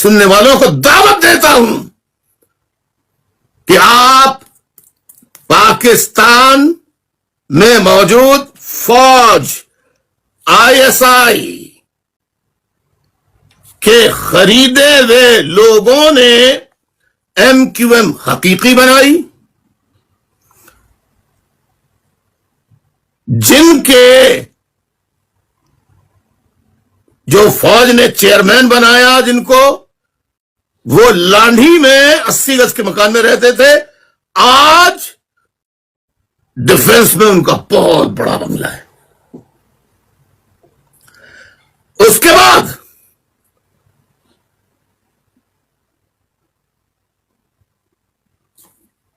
سننے والوں کو دعوت دیتا ہوں کہ آپ پاکستان میں موجود فوج ISI کے خریدے ہوئے لوگوں نے MQM حقیقی بنائی، جن کے جو فوج نے چیئرمین بنایا، جن کو وہ لانڈھی میں 80 گز کے مکان میں رہتے تھے، آج ڈیفنس میں ان کا بہت بڑا بنگلہ ہے۔ اس کے بعد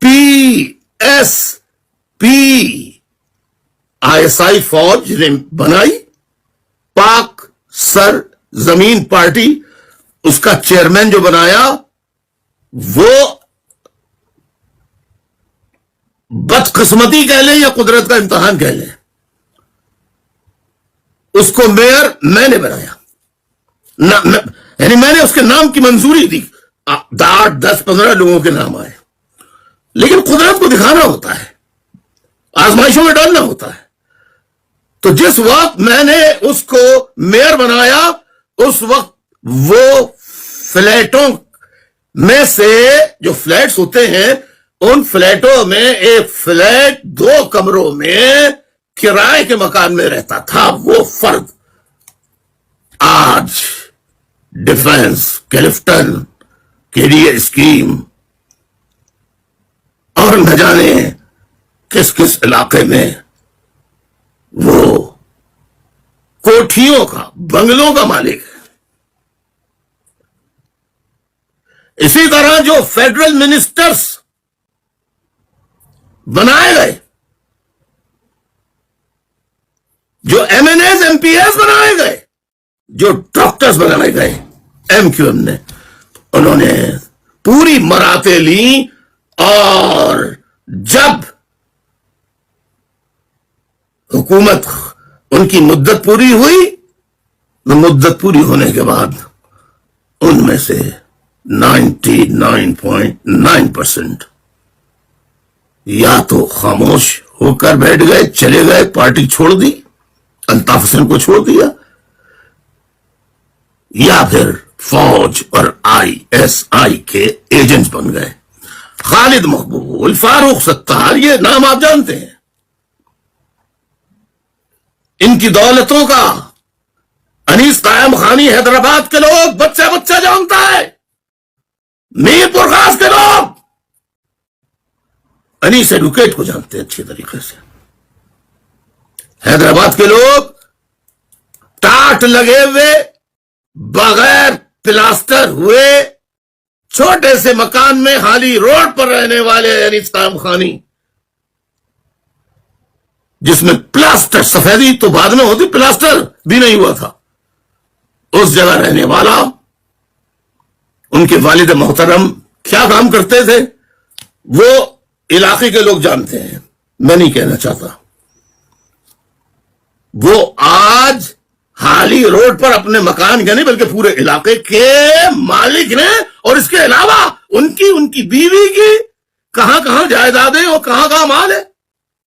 PSP ISI فوج نے بنائی، پاک سر زمین پارٹی، اس کا چیئرمین جو بنایا وہ بدقسمتی کہہ لیں یا قدرت کا امتحان کہہ لیں، اس کو میئر میں نے بنایا، یعنی میں نے اس کے نام کی منظوری دی، 8 10 15 لوگوں کے نام آئے، لیکن قدرت کو دکھانا ہوتا ہے، آزمائشوں میں ڈالنا ہوتا ہے۔ تو جس وقت میں نے اس کو میئر بنایا، اس وقت وہ فلیٹوں میں سے جو فلیٹس ہوتے ہیں، ان فلیٹوں میں ایک فلیٹ 2 کمروں میں کرائے کے مکان میں رہتا تھا وہ فرد۔ آج ڈیفنس، کلفٹن، KDA اسکیم اور نہ جانے کس کس علاقے میں وہ کوٹھیوں کا، بنگلوں کا مالک ہے۔ اسی طرح جو فیڈرل منسٹرز بنائے گئے، جو MNAs MPs بنائے گئے، جو ڈاکٹرز بنائے گئے MQM نے، انہوں نے پوری مراتیں لیں، اور جب حکومت ان کی مدت پوری ہوئی، مدت پوری ہونے کے بعد ان میں سے 99.9% یا تو خاموش ہو کر بیٹھ گئے، چلے گئے، پارٹی چھوڑ دی، الطاف حسین کو چھوڑ دیا، یا پھر فوج اور ISI کے ایجنٹس بن گئے۔ خالد مقبول، فاروق ستار، یہ نام آپ جانتے ہیں۔ ان کی دولتوں کا انیس قائم خانی حیدرآباد کے لوگ بچہ بچہ جانتا ہے، میر پور خاص کے لوگ انیس ایڈوکیٹ کو جانتے ہیں اچھے طریقے سے۔ حیدرآباد کے لوگ ٹاٹ لگے ہوئے، بغیر پلاسٹر ہوئے، چھوٹے سے مکان میں حالی روڈ پر رہنے والے انیس قائم خانی، جس میں پلاسٹر، سفیدی تو بعد میں ہوتی، پلاسٹر بھی نہیں ہوا تھا، اس جگہ رہنے والا، ان کے والد محترم کیا کام کرتے تھے وہ علاقے کے لوگ جانتے ہیں، میں نہیں کہنا چاہتا۔ وہ آج حالی روڈ پر اپنے مکان کے نہیں بلکہ پورے علاقے کے مالک نے، اور اس کے علاوہ ان کی بیوی کی کہاں کہاں جائیدادیں اور کہاں کہاں مال ہے۔